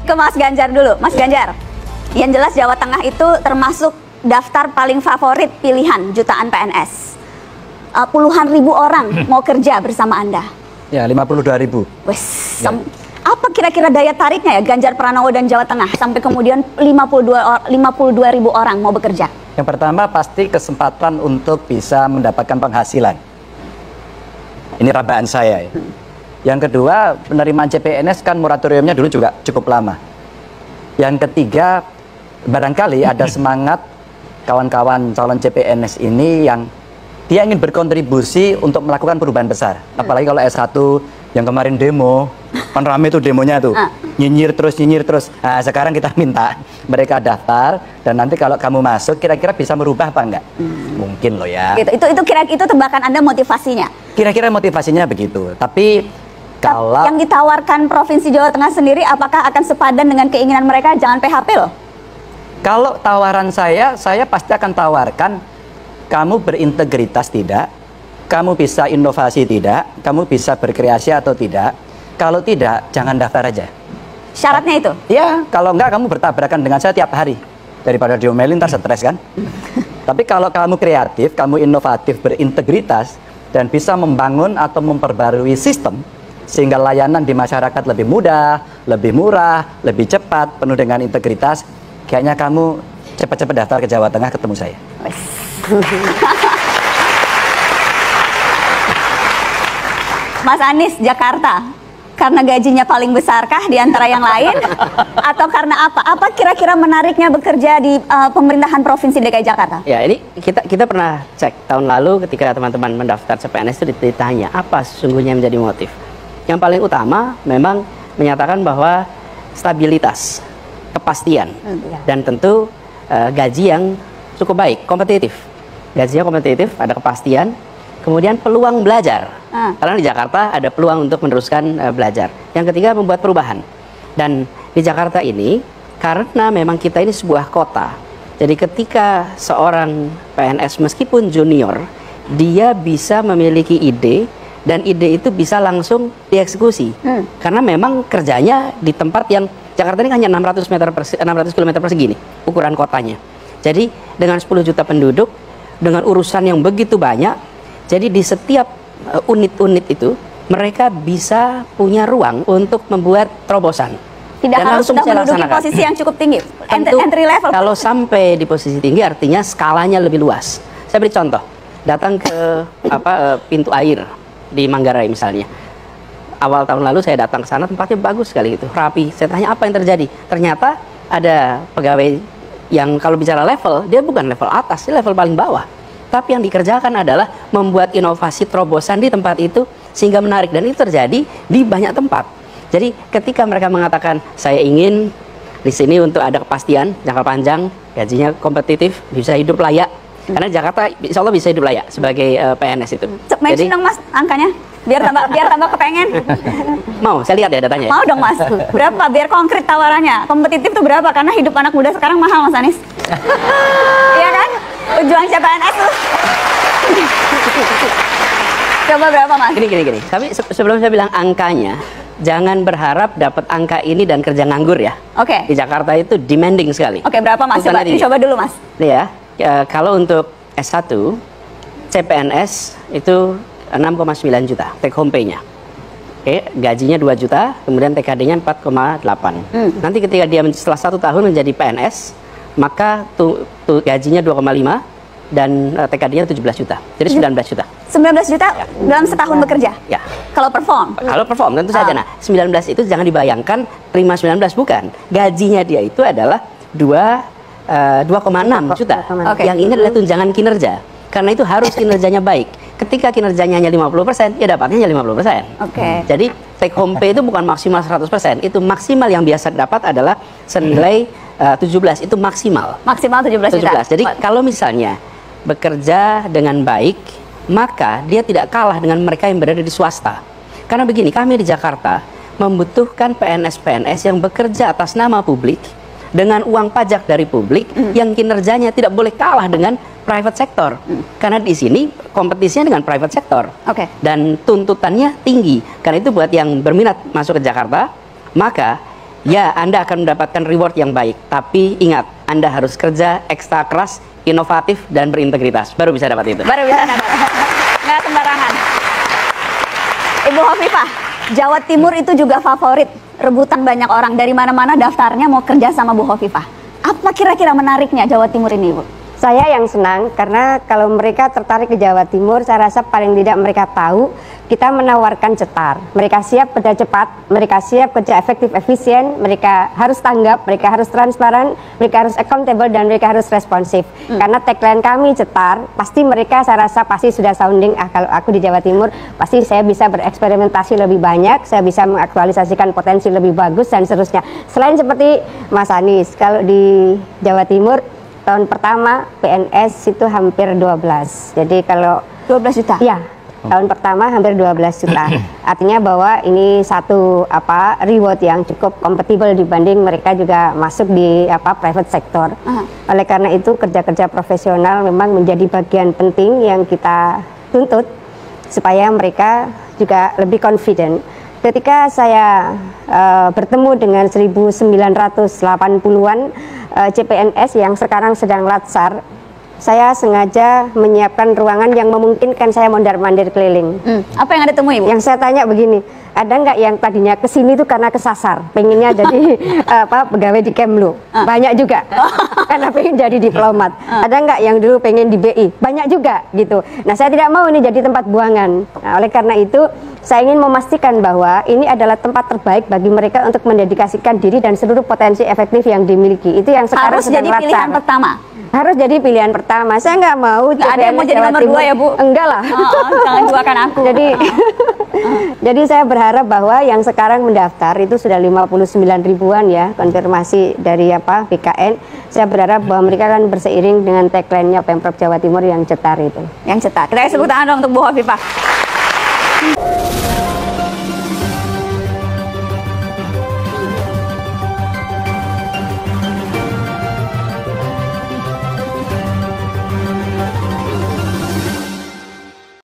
Ke Mas Ganjar dulu, Mas Ganjar. Yang jelas Jawa Tengah itu termasuk daftar paling favorit pilihan jutaan PNS. Puluhan ribu orang mau kerja bersama Anda. Ya, 52.000. Wes, apa kira-kira daya tariknya ya Ganjar Pranowo dan Jawa Tengah sampai kemudian 52.000 orang mau bekerja? Yang pertama pasti kesempatan untuk bisa mendapatkan penghasilan. Ini rabaan saya ya. Yang kedua, penerimaan CPNS kan moratoriumnya dulu juga cukup lama. Yang ketiga, barangkali ada semangat kawan-kawan calon CPNS ini yang dia ingin berkontribusi untuk melakukan perubahan besar. Apalagi kalau S1 yang kemarin demo, kan rame tuh demonya tuh. Nyinyir terus. Nah, sekarang kita minta mereka daftar dan nanti kalau kamu masuk kira-kira bisa merubah apa enggak? Mungkin loh ya. Gitu. Itu tebakan Anda motivasinya. Kira-kira motivasinya begitu. Tapi kalau yang ditawarkan Provinsi Jawa Tengah sendiri apakah akan sepadan dengan keinginan mereka? Jangan PHP loh. Kalau tawaran saya pasti akan tawarkan kamu berintegritas tidak, kamu bisa inovasi tidak, kamu bisa berkreasi atau tidak. Kalau tidak, jangan daftar aja. Syaratnya itu? Ya, kalau enggak kamu bertabrakan dengan saya tiap hari. Daripada diomelin, ntar stres kan. Tapi kalau kamu kreatif, kamu inovatif, berintegritas, dan bisa membangun atau memperbarui sistem, sehingga layanan di masyarakat lebih mudah, lebih murah, lebih cepat, penuh dengan integritas, kayaknya kamu cepat-cepat daftar ke Jawa Tengah ketemu saya. Mas Anies, Jakarta, karena gajinya paling besarkah di antara yang lain? Atau karena apa? Apa kira-kira menariknya bekerja di pemerintahan Provinsi DKI Jakarta? Ya, ini kita pernah cek tahun lalu ketika teman-teman mendaftar CPNS itu ditanya apa sesungguhnya yang menjadi motif. Yang paling utama memang menyatakan bahwa stabilitas, kepastian, dan tentu gaji yang cukup baik, kompetitif. Gajinya kompetitif, ada kepastian, kemudian peluang belajar. Karena di Jakarta ada peluang untuk meneruskan belajar. Yang ketiga, membuat perubahan. Dan di Jakarta ini, karena memang kita ini sebuah kota, jadi ketika seorang PNS meskipun junior, dia bisa memiliki ide, dan ide itu bisa langsung dieksekusi. Karena memang kerjanya di tempat yang Jakarta ini hanya 600 km persegi nih, ukuran kotanya. Jadi dengan 10 juta penduduk, dengan urusan yang begitu banyak, jadi di setiap unit-unit itu mereka bisa punya ruang untuk membuat terobosan. Tidak harus sudah menduduki posisi yang cukup tinggi. Tentu, entry level. Kalau sampai di posisi tinggi artinya skalanya lebih luas. Saya beri contoh, datang ke pintu air di Manggarai misalnya. Awal tahun lalu saya datang ke sana, tempatnya bagus sekali gitu, rapi. Saya tanya apa yang terjadi. Ternyata ada pegawai yang kalau bicara level, dia bukan level atas, dia level paling bawah. Tapi yang dikerjakan adalah membuat inovasi terobosan di tempat itu sehingga menarik, dan itu terjadi di banyak tempat. Jadi ketika mereka mengatakan saya ingin di sini untuk ada kepastian jangka panjang, gajinya kompetitif, bisa hidup layak. Karena Jakarta insya Allah bisa hidup layak sebagai PNS itu. Mention dong Mas angkanya, biar tambah kepengen. Mau, saya lihat ya datanya. Mau dong Mas, berapa biar konkret tawarannya? Kompetitif tuh berapa? Karena hidup anak muda sekarang mahal Mas Anies. Iya kan? Pejuang CPNS tuh. Coba berapa Mas? Gini. Tapi sebelum saya bilang angkanya, jangan berharap dapat angka ini dan kerja nganggur ya. Oke. Di Jakarta itu demanding sekali. Oke, berapa Mas? Coba dulu Mas. Nih ya. Kalau untuk S1 CPNS itu 6,9 juta take home pay-nya. Oke, gajinya 2 juta, kemudian TKD-nya 4,8. Nanti ketika dia setelah 1 tahun menjadi PNS, maka gajinya 2,5 dan TKD-nya 17 juta. Jadi 19 juta. 19 juta ya. Dalam setahun bekerja? Ya. Kalau perform? Kalau perform tentu saja. Nah, 19 itu jangan dibayangkan terima 19, bukan. Gajinya dia itu adalah 2,6 juta. Yang ini adalah tunjangan kinerja. Karena itu harus kinerjanya baik. Ketika kinerjanya hanya 50%, ya dapatnya hanya 50%. Jadi take home pay itu bukan maksimal 100%. Itu maksimal yang biasa dapat adalah senilai 17. Itu maksimal. Maksimal 17 juta. Jadi kalau misalnya bekerja dengan baik, maka dia tidak kalah dengan mereka yang berada di swasta. Karena begini, kami di Jakarta membutuhkan PNS-PNS yang bekerja atas nama publik, dengan uang pajak dari publik, yang kinerjanya tidak boleh kalah dengan private sector. Karena di sini kompetisinya dengan private sector. Dan tuntutannya tinggi. Karena itu buat yang berminat masuk ke Jakarta, maka Ya, Anda akan mendapatkan reward yang baik. Tapi ingat, Anda harus kerja ekstra keras, inovatif, dan berintegritas. Baru bisa dapat itu. Baru bisa dapat. Nggak sembarangan. Ibu Hovifah, Jawa Timur itu juga favorit, rebutan banyak orang. Dari mana-mana daftarnya mau kerja sama Bu Hovifah. Apa kira-kira menariknya Jawa Timur ini, Bu? Saya yang senang karena kalau mereka tertarik ke Jawa Timur, saya rasa paling tidak mereka tahu kita menawarkan cetar. Mereka siap kerja cepat, mereka siap kerja efektif, efisien, mereka harus tanggap, mereka harus transparan, mereka harus accountable, dan mereka harus responsif. Karena tagline kami cetar, pasti mereka saya rasa pasti sudah sounding, kalau aku di Jawa Timur, pasti saya bisa bereksperimentasi lebih banyak, saya bisa mengaktualisasikan potensi lebih bagus, dan seterusnya. Selain seperti Mas Anies, kalau di Jawa Timur, tahun pertama PNS itu hampir 12. Jadi kalau 12 juta? Ya, tahun pertama hampir 12 juta. Artinya bahwa ini satu reward yang cukup kompatibel dibanding mereka juga masuk di private sector. Oleh karena itu kerja-kerja profesional memang menjadi bagian penting yang kita tuntut supaya mereka juga lebih confident. Ketika saya bertemu dengan 1980-an CPNS yang sekarang sedang latsar, saya sengaja menyiapkan ruangan yang memungkinkan saya mondar-mandir keliling. Apa yang Anda temui, Bu? Yang saya tanya begini, ada nggak yang tadinya kesini tuh karena kesasar, pengennya jadi pegawai di Kemlu? Banyak juga, karena pengen jadi diplomat. Ada nggak yang dulu pengen di BI? Banyak juga gitu. Nah, saya tidak mau ini jadi tempat buangan. Nah, oleh karena itu, saya ingin memastikan bahwa ini adalah tempat terbaik bagi mereka untuk mendedikasikan diri dan seluruh potensi efektif yang dimiliki. Itu yang sekarang Harus jadi pilihan pertama. Harus jadi pilihan pertama. Saya nggak mau. Nggak ada yang mau jadi nomor 2 ya, Bu? Enggak lah. Jangan duakan aku. Jadi saya berharap bahwa yang sekarang mendaftar itu sudah 59 ribuan ya, konfirmasi dari BKN. Saya berharap bahwa mereka akan berseiring dengan tagline-nya Pemprov Jawa Timur yang cetar itu. Yang cetar. Kita sebut tangan dong untuk Bu Hovifah.